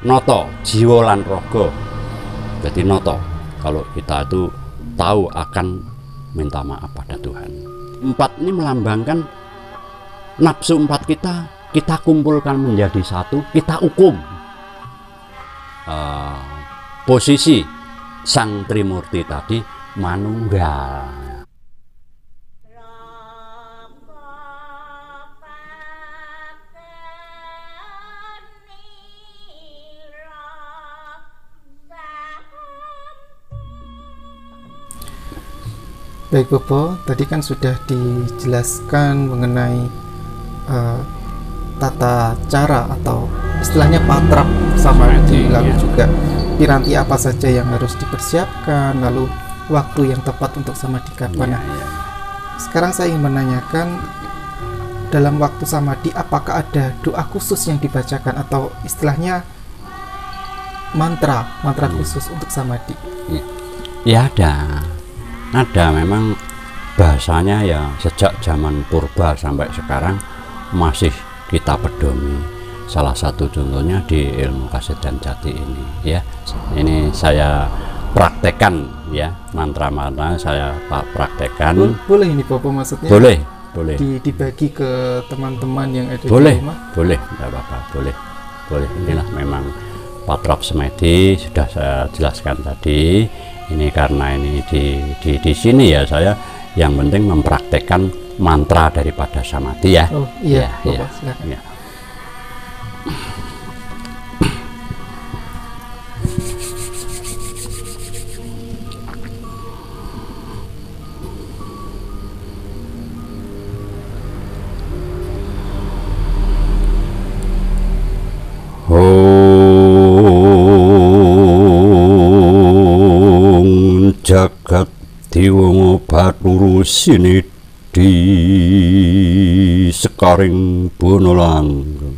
noto jiwa lan raga. Jadi noto kalau kita itu tahu akan minta maaf pada Tuhan. 4 ini melambangkan nafsu 4 kita kumpulkan menjadi satu, kita hukum. Posisi Sang Trimurti tadi manunggal. Baik Bobo, tadi kan sudah dijelaskan mengenai tata cara atau istilahnya patrap samadhi, lalu juga piranti apa saja yang harus dipersiapkan, lalu waktu yang tepat untuk samadhi kapan. Sekarang saya ingin menanyakan, dalam waktu samadhi apakah ada doa khusus yang dibacakan atau istilahnya mantra khusus untuk samadhi? Ya ada memang bahasanya ya sejak zaman purba sampai sekarang masih kita pedomi. Salah satu contohnya di ilmu Kasedan Jati ini ya. Ini saya praktekkan ya, mantra-mantra saya praktekkan. Boleh ini Bobo maksudnya? Boleh. Dibagi ke teman-teman yang ada boleh, di rumah? Boleh, enggak apa-apa, boleh. Inilah memang patrap semedi sudah saya jelaskan tadi. Ini karena ini di sini ya saya yang penting mempraktekkan mantra daripada samadhi ya. Oh iya, Bapak, silakan. Ya. Jagat Dewa Bathara Sinidhi Sekaring Bono Langgeng.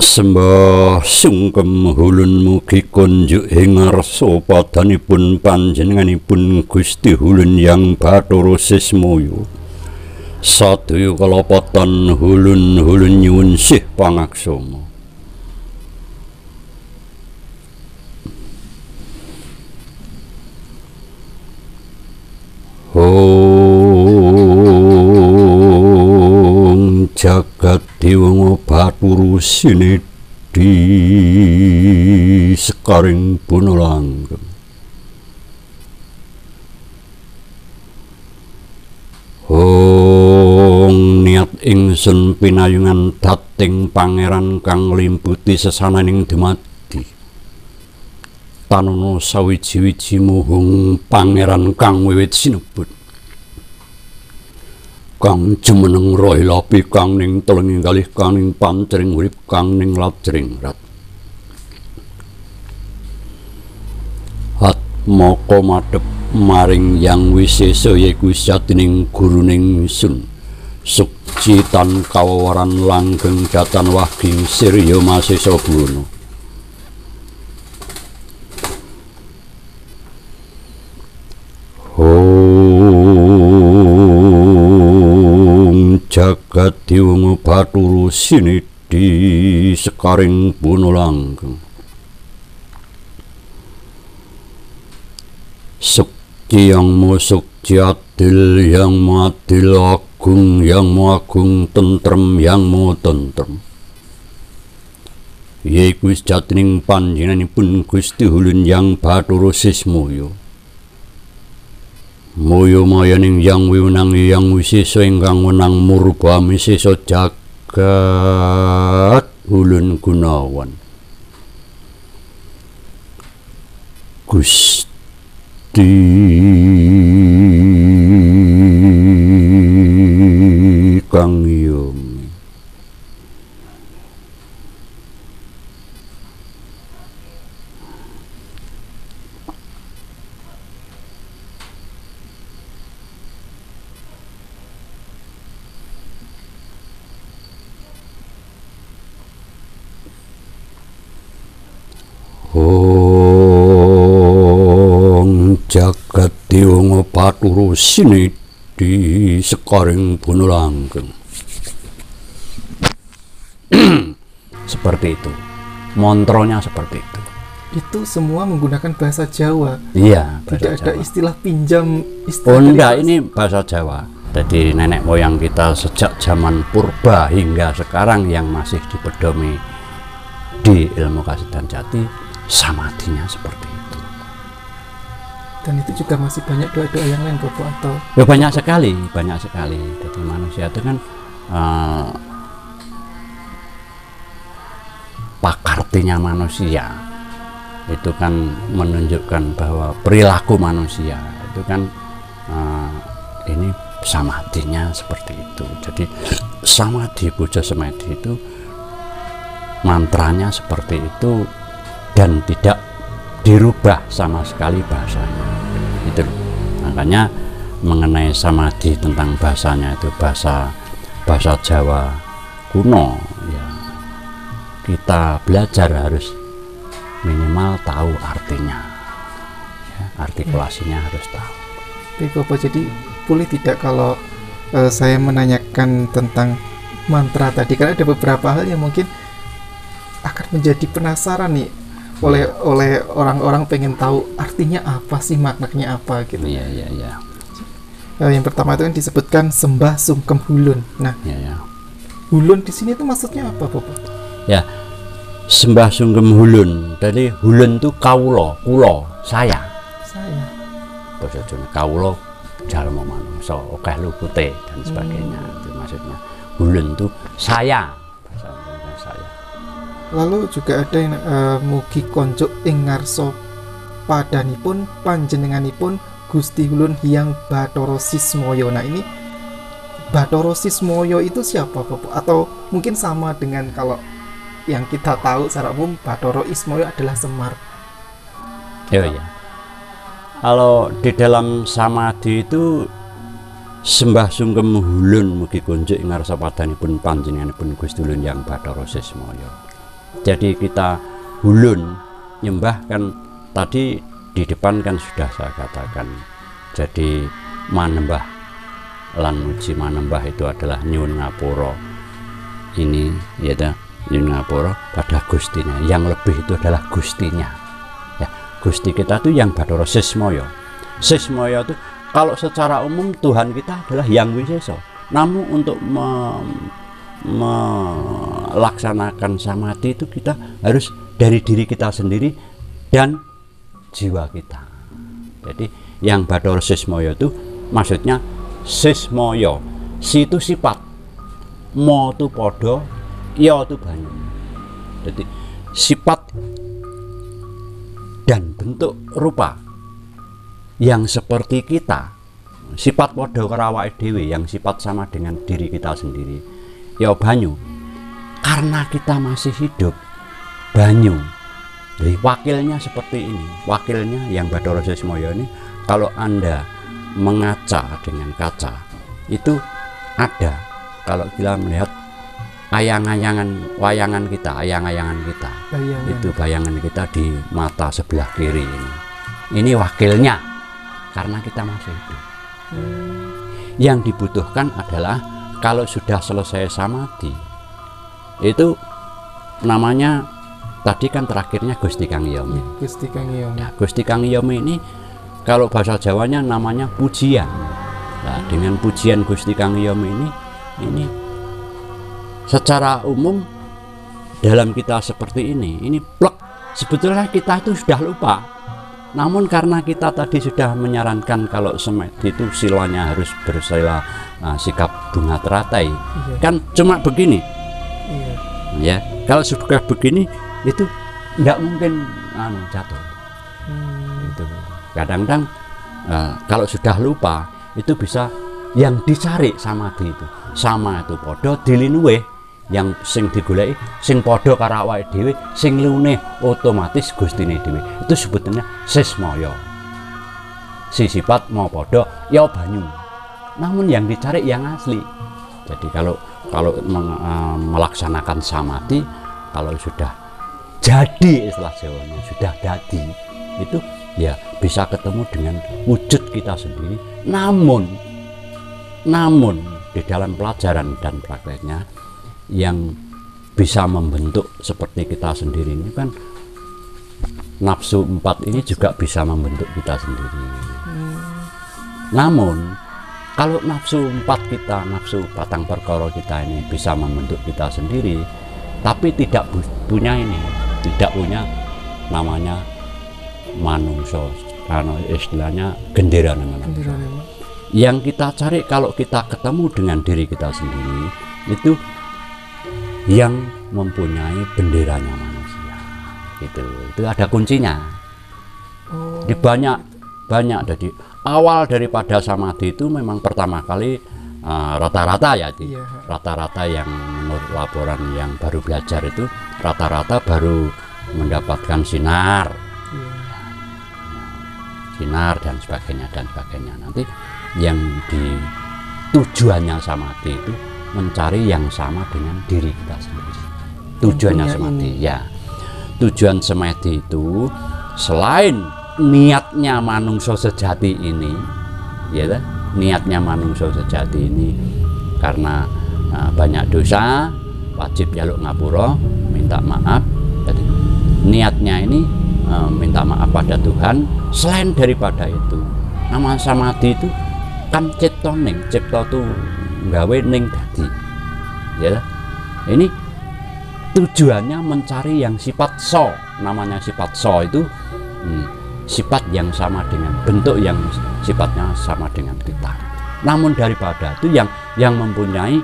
Sembah sungkem hulun mugi konjuk ing ngarsa padanipun panjenenganipun Gusti Hulun Hyang Bathara Sismaya. Sadaya kalapatan hulun nyuwun sih pangaksama. Om Jagat Dewa Bathara Sinidhi Sekaring Bono Langgeng. Niat ingsun pinayungan dating pangeran kang nglimputi sesananing dumadi. Tanana sawiji-wiji muhung pangeran kang wiwit sinebut. Kang jumeneng rahilapi kang ning telenging kalih kang ning pancering urip kang ning lajring rat. Maka madhep maring Yang Wisesa yaiku satining guruning sun. Sukcitan kawawaran langgeng jatan waging Sirya Masesa Buwana. Om Jagat Dewa Bathara Sinidhi Sekaring Bono Langgeng. Sukci yang mu sukci adil, yang mu adil agung, yang mu agung tentrem, yang mu tentrem. Yaiku sejatining panjenenganipun Gusti Hulun Hyang Bathara Sismaya. Moyo mayaning yang wiwenang yang wisesa ingkang wenang murbami sesa jagat Hulun Gunawan. Gusti Kang Yomi. Jagat Dewa Bathara Sinidhi di sekoring bono langgeng. Seperti itu, mantranya seperti itu. Itu semua menggunakan bahasa Jawa. Iya, tidak bahasa ada Jawa. istilah pinjam, Oh istilah enggak, ini bahasa Jawa. Jadi nenek moyang kita sejak zaman purba hingga sekarang yang masih dipedomi di ilmu Kasidan Jati, samadhinya seperti itu. Dan itu juga masih banyak doa-doa yang lain, Bopo, atau? Ya banyak sekali, banyak sekali. Jadi manusia itu kan pakartinya manusia itu kan menunjukkan bahwa perilaku manusia itu kan ini samadhinya seperti itu. Jadi samadhi Puja Semedi itu mantranya seperti itu dan tidak dirubah sama sekali bahasanya itu. Makanya mengenai samadhi tentang bahasanya itu bahasa Jawa kuno ya, kita belajar harus minimal tahu artinya ya, artikulasinya harus tahu. Baik, Bopo, jadi boleh tidak kalau saya menanyakan tentang mantra tadi, karena ada beberapa hal yang mungkin akan menjadi penasaran nih oleh orang-orang, pengen tahu artinya apa sih, maknanya apa gitu. Iya. Yang pertama itu kan disebutkan sembah sungkem hulun. Nah, Iya. hulun di sini itu maksudnya apa, Bopo? Ya, sembah sungkem hulun. Jadi hulun itu kaulo, kulo, saya. Basa Jawa kaulo jalma manungsa, akeh lupute dan sebagainya. Itu maksudnya. Hulun itu saya. Bahasa Indonesia saya. Lalu juga ada yang mugi konjuk ing ngarsa padanipun panjenenganipun Gusti Hulun Hyang Bathara Sismaya. Nah, ini Bathara Sismaya itu siapa, Bopo? Atau mungkin sama dengan kalau yang kita tahu secara umum Bathara Ismaya adalah Semar. Iya. Kalau di dalam samadhi itu sembah sungkem hulun mugi kunjuk ing ngarsa padanipun panjenenganipun Gusti Hulun Hyang Bathara Sismaya. Jadi kita hulun nyembah kan tadi di depan kan sudah saya katakan. Jadi manembah lan muji manembah itu adalah nyuwun ngapura. Ini ya nyuwun ngapura pada Gustinya. Yang lebih itu adalah Gustinya. Ya, Gusti kita itu yang Bathara Sismaya. Sismaya itu kalau secara umum Tuhan kita adalah Yang Wisesa. Namun untuk melaksanakan samadhi itu kita harus dari diri kita sendiri dan jiwa kita. Jadi yang Bathara Sismaya itu maksudnya Sismaya, si itu sifat, mo itu podo, ya itu banyu. Jadi sifat dan bentuk rupa yang seperti kita, sifat podo karo awake dhewe, yang sifat sama dengan diri kita sendiri, ya banyu. Karena kita masih hidup, banyu. Jadi wakilnya seperti ini, wakilnya yang Bathara Sismaya ini, kalau Anda mengaca dengan kaca itu ada, kalau kita melihat wayangan kita itu bayangan kita di mata sebelah kiri ini wakilnya, karena kita masih hidup. Yang dibutuhkan adalah kalau sudah selesai samadhi itu namanya tadi kan terakhirnya Gusti Kang Yomi. Gusti Kang Yomi. Nah, Gusti Kang Yomi ini kalau bahasa Jawanya namanya pujian. Nah, dengan pujian Gusti Kang Yomi ini secara umum dalam kita seperti ini plek, sebetulnya kita itu sudah lupa. Namun karena kita tadi sudah menyarankan kalau semedi itu silanya harus bersila sikap bunga teratai, kan cuma begini. Ya, kalau sudah begini itu tidak mungkin jatuh. Itu kadang-kadang kalau sudah lupa itu bisa yang dicari samadhi itu sama itu podo dilinuwe, yang sing digoleki sing podo karo awake dhewe, sing lune otomatis gustine dhewe. Itu sebetulnya sismaya. Si sifat mau podo ya banyu. Namun yang dicari yang asli. Jadi kalau melaksanakan samadhi, kalau sudah jadi istilah Jawanya, sudah jadi itu ya bisa ketemu dengan wujud kita sendiri. Namun Namun di dalam pelajaran dan prakteknya yang bisa membentuk seperti kita sendiri ini kan, nafsu 4 ini juga bisa membentuk kita sendiri. Namun kalau nafsu 4 kita, nafsu batang perkara kita ini bisa membentuk kita sendiri, tapi tidak punya ini, tidak punya namanya manungso, karena istilahnya gendera namanya. Yang kita cari kalau kita ketemu dengan diri kita sendiri, itu yang mempunyai benderanya manusia. Itu ada kuncinya. Di banyak jadi awal daripada samadhi itu memang pertama kali rata-rata ya, rata-rata yang menurut laporan yang baru belajar itu rata-rata baru mendapatkan sinar dan sebagainya. Nanti yang di tujuannya samadhi itu mencari yang sama dengan diri kita sendiri. Tujuannya samadhi ya, tujuan samadhi itu selain niatnya manungso sejati ini, ya, niatnya manungso sejati ini karena banyak dosa, wajib jaluk ngapura, minta maaf. Jadi niatnya ini minta maaf pada Tuhan. Selain daripada itu, nama samadhi itu kan cipta tuh nggawe ning dadi, ya. Ini tujuannya mencari yang sifat so, namanya sifat so itu sifat yang sama dengan, bentuk yang sifatnya sama dengan kita. Namun daripada itu yang mempunyai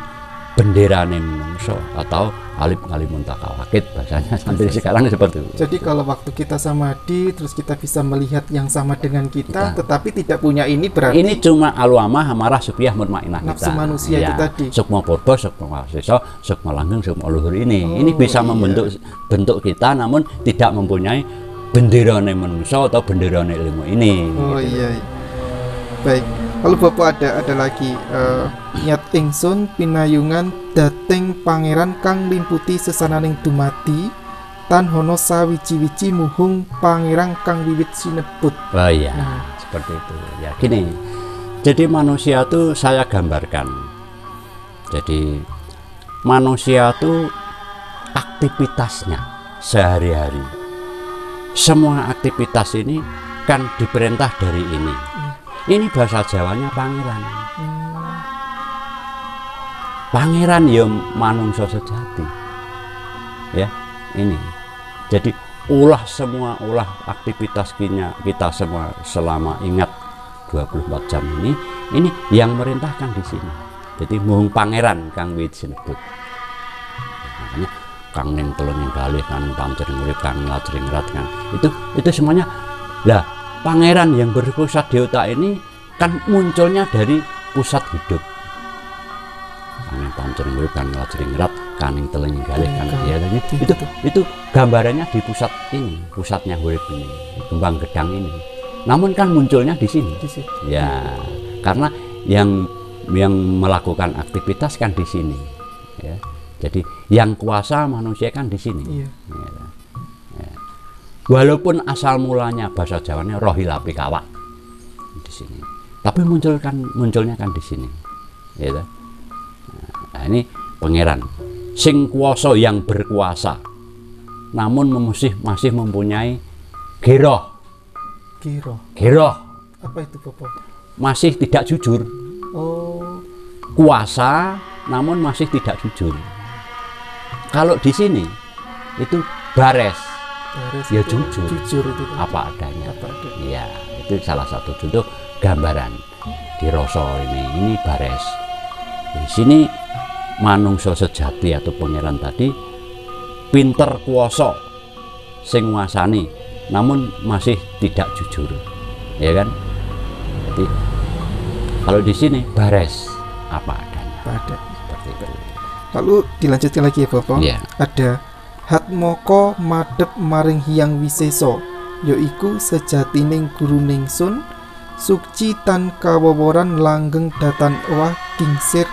bendera menungso atau alif kalimun takawakit bahasanya sampai sekarang seperti itu. Jadi kalau waktu kita samadhi terus kita bisa melihat yang sama dengan kita. Tetapi tidak punya ini, berarti ini cuma aluamah amarah supiyah mutmainah nafsu manusia itu tadi. Sukma purba, sukma wasiso, sukma langgeng, sukma luhur ini bisa membentuk bentuk kita, namun tidak mempunyai bendera menungso atau bendera ilmu ini. Iya. Baik. Lalu Bapak ada lagi niat ingsun pinayungan dating pangeran kang limputi sesananing dumati tan hono sawiji-wiji muhung pangeran kang wiwit sinebut. Oh iya, seperti itu. Ya gini. Jadi manusia tuh saya gambarkan. Jadi manusia tuh aktivitasnya sehari-hari. Semua aktivitas ini kan diperintah dari ini. Ini bahasa Jawanya pangeran. Pangeran ya manungso sejati. Ya, ini. Jadi semua aktivitas kita semua selama ingat 24 jam ini yang merintahkan di sini. Jadi muhung pangeran kang wit sinebut. Makanya kang ning telung kalih kang pancering urip kang lajring rat kang. Itu semuanya lah. Pangeran yang berpusat di otak ini kan munculnya dari pusat hidup. Kaning pancering urip kan lajring rat, kaning teleng galih kan ya itu gambarannya di pusat ini, pusatnya urip ini, kembang gedang ini. Namun kan munculnya di sini. Ya, karena yang melakukan aktivitas kan di sini. Ya. Jadi yang kuasa manusia kan di sini. Ya. Walaupun asal mulanya bahasa Jawanya rohilapi kawak di sini, tapi munculnya kan di sini, ya. Nah, ini pangeran, sing kuasa yang berkuasa, namun masih mempunyai giroh. Apa itu Bapak? Masih tidak jujur. Kuasa, namun masih tidak jujur. Kalau di sini itu bares. Ya jujur itu apa adanya. Ya, itu salah satu contoh gambaran di rasa ini bares. Di sini manungso sejati atau pangeran tadi pinter kuasa sing nguasani, namun masih tidak jujur, ya kan? Jadi kalau di sini bares apa adanya. Seperti itu. Lalu dilanjutkan lagi ya Bapak. Ya. Ada hatmoko madhep maring hyang wiseso, yaiku sejatining guru ningsun sukci tan kawoworan langgeng datan owah kingsir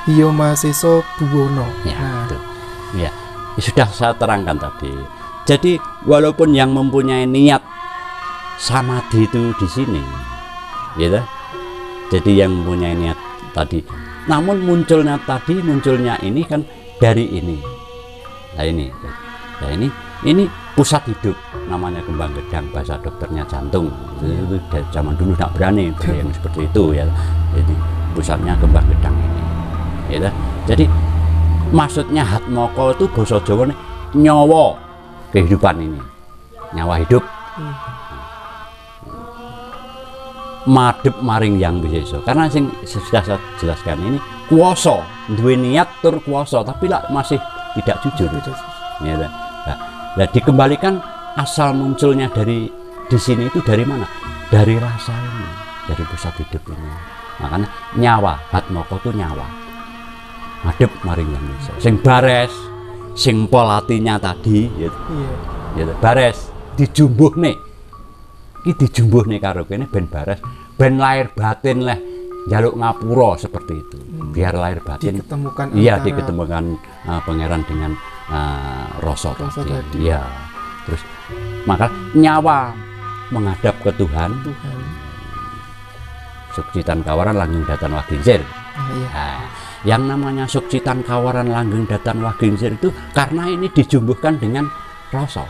hiyo maseso buwono. Ya, ya, sudah saya terangkan tadi. Jadi walaupun yang mempunyai niat samadhi itu di sini, gitu. Jadi yang mempunyai niat tadi. Namun munculnya ini kan dari ini. Nah ini pusat hidup, namanya kembang gedang, bahasa dokternya jantung. Itu dari zaman dulu tidak berani yang seperti itu ya. Jadi pusatnya kembang gedang ini. Ya, jadi maksudnya Hatmoko itu basa Jawa nih, nyawa kehidupan ini, nyawa hidup. Madhep maring yang bisa, karena sing sudah saya jelaskan ini kuasa, duwe niat tur kuasa, tapi lah masih tidak jujur. Ya, nah, dikembalikan asal munculnya dari di sini itu dari mana? Dari rasa ini, dari pusat hidup ini. Makanya nyawa, Hatmoko itu nyawa. Madhep maring yang bisa. Sing bares, sing polatinya tadi, gitu. Gitu. Bares, dijumbuh nih. Iki dijumbuh nih karo kene ben bares, ben lahir batin leh jaluk ngapura seperti itu. Biar lahir batin diketemukan, iya diketemukan pangeran dengan rasa tadi. Ya. Terus maka nyawa menghadap ke Tuhan. Sukcitan kawaran langgeng datan waginsir. Nah, yang namanya sukcitan kawaran langgeng datan waginsir itu karena ini dijumbuhkan dengan rasa.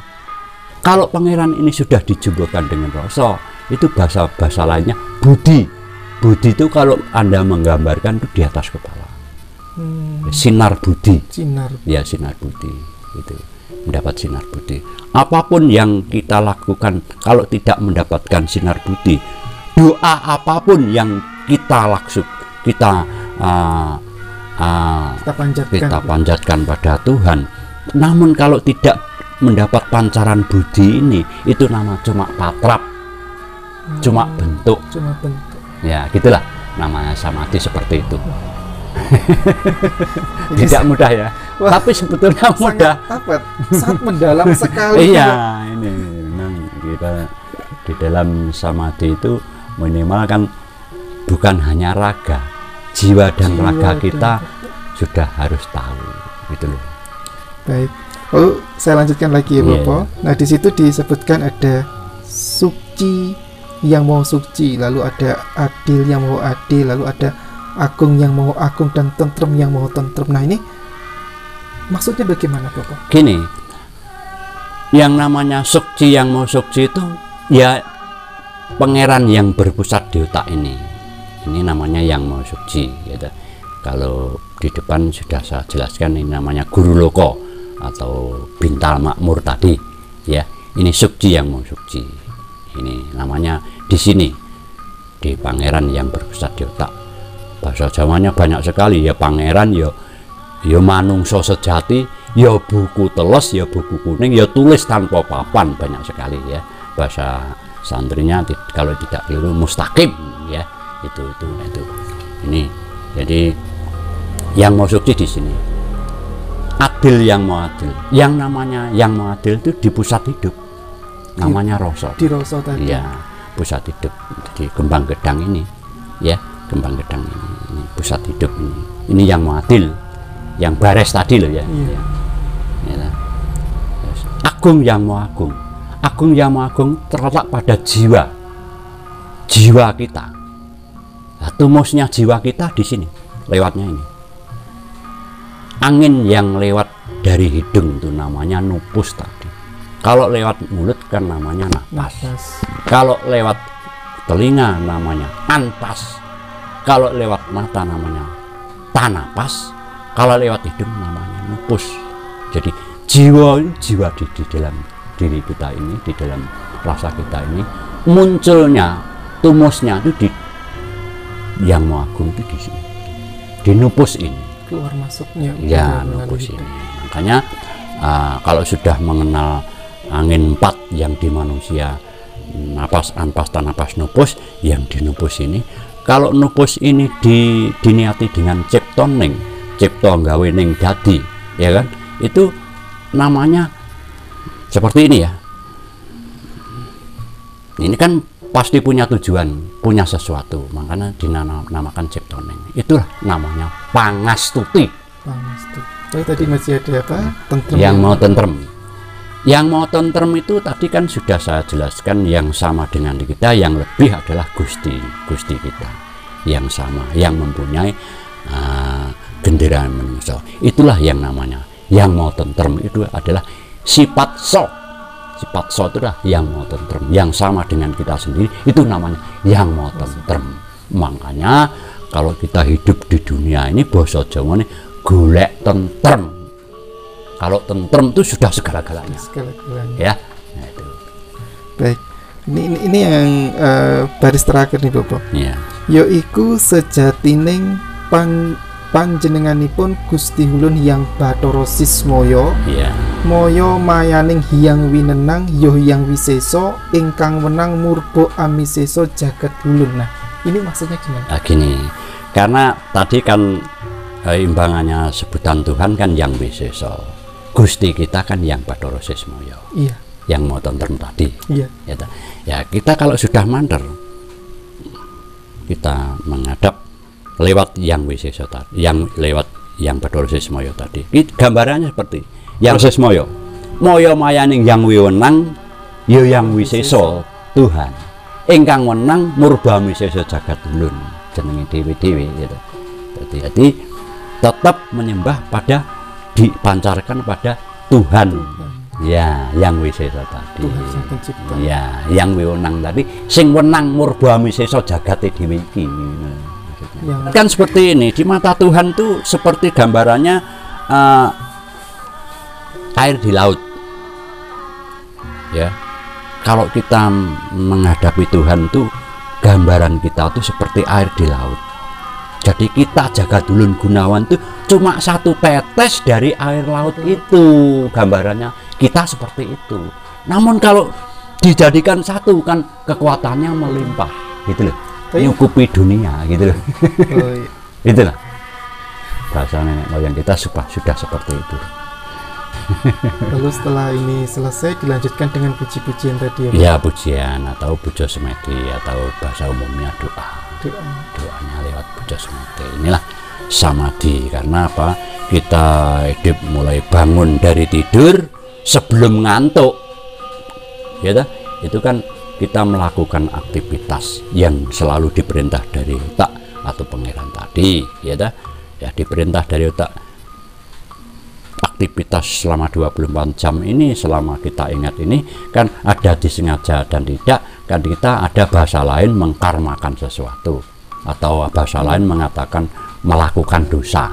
Kalau pangeran ini sudah dijumbuhkan dengan rasa, itu bahasa lainnya budi. Budi itu kalau Anda menggambarkan itu di atas kepala. Sinar budi. Ya, sinar budi. Itu mendapat sinar budi. Apapun yang kita lakukan kalau tidak mendapatkan sinar budi, doa apapun yang kita panjatkan pada Tuhan, namun kalau tidak mendapat pancaran budi ini, itu nama cuma patrap, cuma bentuk. Ya gitulah namanya samadhi seperti itu. Tidak mudah ya. Wah, tapi sebetulnya mudah. Sangat mendalam sekali. Iya, ini memang kita di dalam samadhi itu minimal kan bukan hanya raga, jiwa dan raga kita sudah harus tahu, gitu loh. Baik. Oh, saya lanjutkan lagi ya Bapak. Nah, di situ disebutkan ada suci yang mau suci, lalu ada adil yang mau adil, lalu ada agung yang mau agung, dan tentrem yang mau tentrem. Nah, ini maksudnya bagaimana Bapak? Gini, yang namanya suci yang mau suci itu ya pangeran yang berpusat di otak ini namanya yang mau suci gitu. Kalau di depan sudah saya jelaskan, ini namanya guru loko atau bintal makmur tadi ya. Ini suci yang mau suci, ini namanya di sini, di pangeran yang berpusat di otak. Bahasa Jawanya banyak sekali ya, pangeran ya manungso sejati, ya buku teles, ya buku kuning, ya tulis tanpa papan, banyak sekali ya. Bahasa santrinya kalau tidak keliru mustaqim ya, itu ini. Jadi yang mau suci di sini, adil yang mau adil. Yang namanya yang mau adil itu di pusat hidup, namanya rasa. Di rasa tadi. Ya, pusat hidup di kembang gedang ini, ya kembang gedang ini pusat hidup ini. Ini yang mau adil, yang bares tadi loh ya. Ya. Agung yang mau agung. Agung yang mau agung terletak pada jiwa kita. Nah, tumusnya jiwa kita di sini, lewatnya ini. Angin yang lewat dari hidung itu namanya nupus tadi. Kalau lewat mulut kan namanya nafas. Kalau lewat telinga namanya anpas. Kalau lewat mata namanya tanapas. Kalau lewat hidung namanya nupus. Jadi jiwa di dalam diri kita ini, di dalam rasa kita ini, munculnya, tumusnya itu di yang mau agung itu di sini, di nupus ini. Keluar masuknya ya nupus ini. Makanya kalau sudah mengenal angin 4 yang di manusia, napas, anpas, tanapas, nupus, yang di nupus ini, kalau nupus ini diniati dengan ciptoning, cipto nggawe ning dadi, ya kan, itu namanya seperti ini ya. Ini kan pasti punya tujuan, punya sesuatu, makanya dinamakan ciptoning. Itulah namanya pangastuti. Oh, tadi masih ada apa? Tentrem. Yang mau tentrem. Yang mau tentrem itu tadi kan sudah saya jelaskan, yang sama dengan kita, yang lebih adalah Gusti kita. yang sama, yang mempunyai genderaan manusia. Itulah yang namanya yang mau tentrem. Itu adalah sifat so. Sifat so itu adalah yang mau tentrem, yang sama dengan kita sendiri. Itu namanya yang mau tentrem. Makanya kalau kita hidup di dunia ini, basa Jawa ini golek tentrem. Kalau tentrem itu sudah segala-galanya. Ya. Nah, itu. Baik. Ini yang baris terakhir nih Bopo. Ya. Yaiku sejatining panjenenganipun Gusti Hulun yang Bathara Sismaya. Ya. Moyo mayaning hiyang winenang yo hiyang wiseso ingkang wenang murba amiseso jagat Hulun. Nah, ini maksudnya gimana? Nah, gini, karena tadi kan imbangannya sebutan Tuhan kan yang wiseso. Gusti kita kan yang Bathara Sismaya. Iya. Yang mau tentrem tadi. Iya. Ya, kita kalau sudah mandar, kita menghadap lewat yang wiseso tadi, yang lewat yang Bathara Sismaya tadi. Gambarannya seperti yang Sismaya, moyo mayaning yang wiwenang, yo yang wiseso Tuhan. Ingkang wenang murba miseso jagat Hulun, jenenge dewi-dewi gitu. Jadi tetap menyembah pada, dipancarkan pada Tuhan. Ya, yang wiseso tadi. Tuhan Sang Pencipta. Ya, yang wiwenang tadi, sing wenang murba miseso jagate dewi iki. Kan seperti ini, di mata Tuhan tuh seperti gambarannya air di laut. Ya. Kalau kita menghadapi Tuhan tuh gambaran kita tuh seperti air di laut. Jadi kita Jagadulun Gunawan tuh cuma satu tetes dari air laut itu, gambarannya kita seperti itu. Namun kalau dijadikan satu kan kekuatannya melimpah gitu loh, nyukupi dunia gitu loh. Oh, iya. Itulah bahasa nenek moyang kita sudah seperti itu. Lalu setelah ini selesai dilanjutkan dengan puji-pujian tadi ya? Ya, pujian atau puja semedi atau bahasa umumnya doa. Doanya lewat puja semedi. Inilah samadhi. Karena apa? Kita hidup mulai bangun dari tidur sebelum ngantuk. Ya, itu kan kita melakukan aktivitas yang selalu diperintah dari otak atau pangeran tadi, ya, ya diperintah dari otak. Aktivitas selama 24 jam ini, selama kita ingat ini kan ada disengaja dan tidak, kan kita ada bahasa lain mengkarmakan sesuatu atau bahasa lain mengatakan melakukan dosa.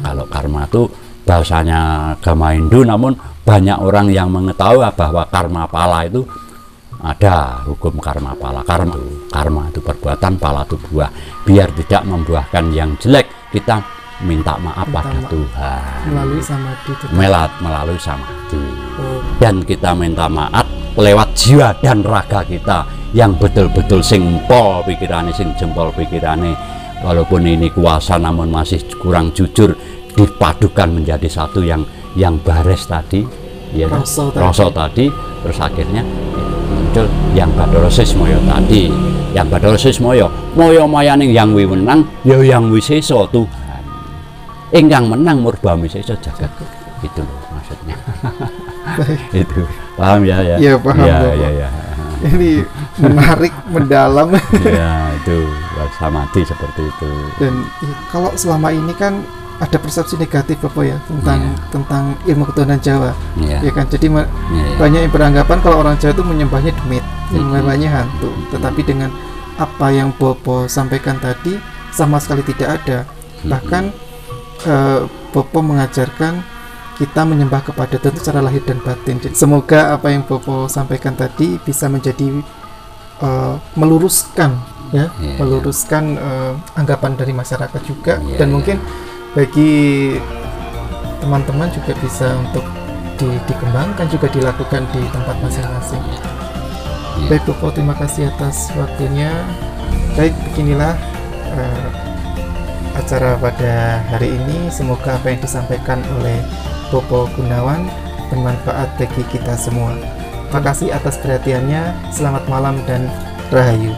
Kalau karma itu bahasanya agama Hindu, namun banyak orang yang mengetahui bahwa karma pala itu ada hukum karma pala. Karma itu perbuatan, pala itu buah. Biar tidak membuahkan yang jelek, kita minta maaf pada Tuhan melalui samadhi, melalui samadhi. Dan kita minta maaf lewat jiwa dan raga kita yang betul-betul sing pol pikirane, sing jempol pikirane, walaupun ini kuasa namun masih kurang jujur, dipadukan menjadi satu yang bares tadi, ya, rasa tadi, terus akhirnya muncul yang Bathara Sismaya tadi. Yang Bathara Sismaya moyo mayaning yang wiwenang ya yang wiseso Tuhan. Ingkang menang murba miseso jagat. Itu loh maksudnya. Itu paham ya? Ya paham. Ya. Ini menarik, mendalam. Ya, itu samadhi seperti itu. Dan ya, kalau selama ini kan ada persepsi negatif apa ya tentang ilmu ketuhanan Jawa, ya kan. Jadi banyak yang beranggapan kalau orang Jawa itu menyembahnya demit, menyembahnya hantu. Tetapi dengan apa yang Bopo sampaikan tadi sama sekali tidak ada. Bahkan Bopo mengajarkan kita menyembah kepada Tuhan secara lahir dan batin. Jadi, semoga apa yang Bopo sampaikan tadi bisa menjadi meluruskan anggapan dari masyarakat juga, dan mungkin bagi teman-teman juga bisa untuk dikembangkan, juga dilakukan di tempat masing-masing. Baik Bopo, terima kasih atas waktunya. Baik, beginilah acara pada hari ini. Semoga apa yang disampaikan oleh Bopo Gunawan bermanfaat bagi kita semua. Terima kasih atas perhatiannya. Selamat malam dan rahayu.